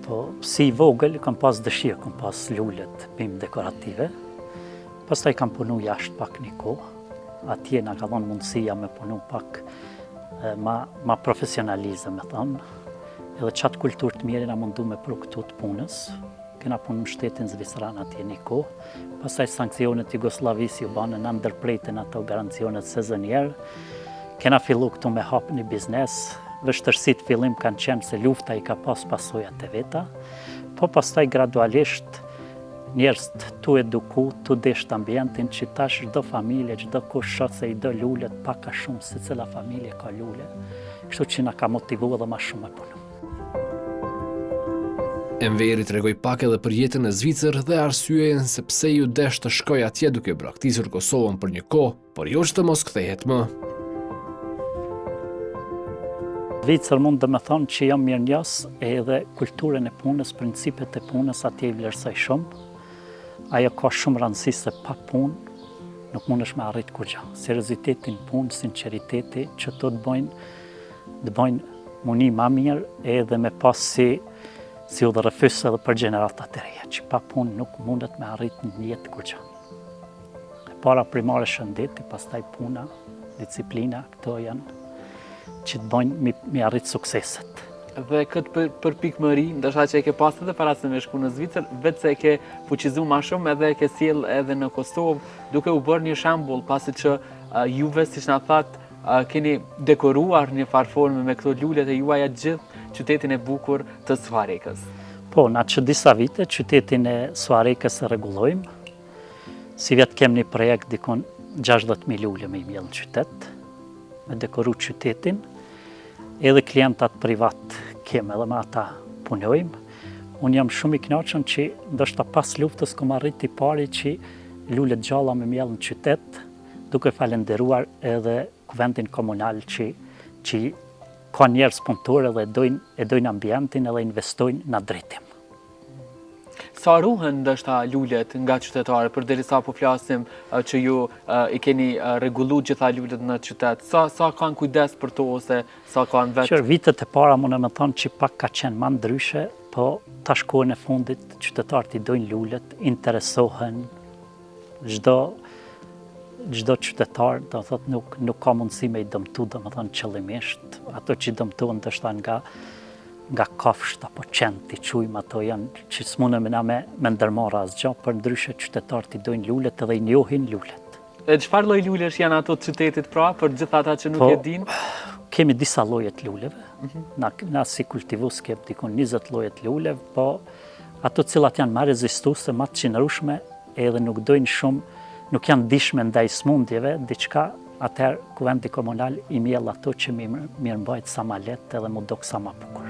Po, si i vogël, kam pas dëshirë, kam pas lullet bimë dekorative. Pastaj kam punu jashtë pak një kohë. Atje na ka dhënë mundësia me punu pak ma profesionalizëm, me thonë. Edhe qatë kulturë të mirë na mundu me pru këtu të punës. Kena punë në shtetin Zvicran atje një kohë. Pastaj sankcionet Jugoslavisë ju banë në ndërprejten ato garancionet sezonjerë. Kena fillu këtu me hapë një biznes. Vështërsit fillim kanë qenë se lufta i ka pas pasojat e veta, po pastaj gradualisht njerëz tu eduku, tu desht ambientin që tash çdo familje, çdo kush shoh se i do lulet pak a shumë se cila familje ka lule. Kështu që na ka motivuar edhe më shumë me punu. Enveri tregoi pak edhe për jetën e Zvicër dhe arsyeën se pse ju desh të shkoj atje duke braktisur Kosovën për një kohë, por jo që të mos kthehet më. Zvicër mund dhe me thonë që jam mirë njës edhe kulturën e punës, principet e punës atje i vlerësoj shumë. Ajo ka shumë rëndësi se pa punë nuk mund është me arrit kurgja. Seriozitetin punë, sinceriteti që të bëjnë muni ma mirë edhe me pas si u dhe rëfys edhe për generatat e reja, që pa punë nuk mundet me arrit një jetë kurgja. Para primare shëndeti, pastaj puna, disiplina, këto janë që të bëjnë mi arrit sukseset. Dhe këtë përpikmëri, ndërsa që e ke pas edhe para se me shku në Zvicër, vetë se e ke fuqizu ma shumë edhe e ke sjell edhe në Kosovë, duke u bërë një shembull, pasi që juve, siç na thatë, keni dekoruar një farforme me këto lullet e juaja gjithë qytetin e bukur të Suarekës. Po, na që disa vite, qytetin e Suarekës e rregullojmë. Si vetë kem një projekt dikon 60.000 lulle me i mjellë në qytet, me dekoru qytetin, edhe klientat privat kem edhe me ata punojmë. Unë jam shumë i kënaqur që ndoshta pas luftës kom arriti pari që lullet gjalla me mjellë në qytet, duke falenderuar edhe kuvendin komunal që ka njerëz punëtorë dhe e dojnë ambientin edhe investojnë në drejtim. Sa ruhen ndoshta lullet nga qytetarë, përderisa po flasim që ju i keni rregullu gjitha lullet në qytet, sa kanë kujdes për to ose sa kanë vetë? Qërë vitet e para mund me thonë që pak ka qenë ma ndryshe, po tash kohën e fundit qytetarët i dojnë lullet, interesohen, çdo qytetar, do thot nuk ka mundësi me i dëmtu, do me thonë qëllimisht, ato që i dëmtuan ndoshta nga kafsht apo qenë i qujmë, ato janë që s'munëm na me ndërmarrë asgjë, për ndryshe qytetarët i dojnë lullet edhe i njohin lullet. E çfarë lloj lullesh janë ato të qytetit pra, për gjithë ata që nuk e dinë? Kemi disa lloje të luleve. Na si kultivus kemi dikon 20 lloje të luleve, po ato cilat janë më rezistuese, më të qëndrueshme edhe nuk dojnë shumë, nuk janë dishme ndaj smundjeve, diçka atëherë kuvendi komunal i mjell ato që mirëmbajt sa ma lehtë edhe mu dok sa ma bukur.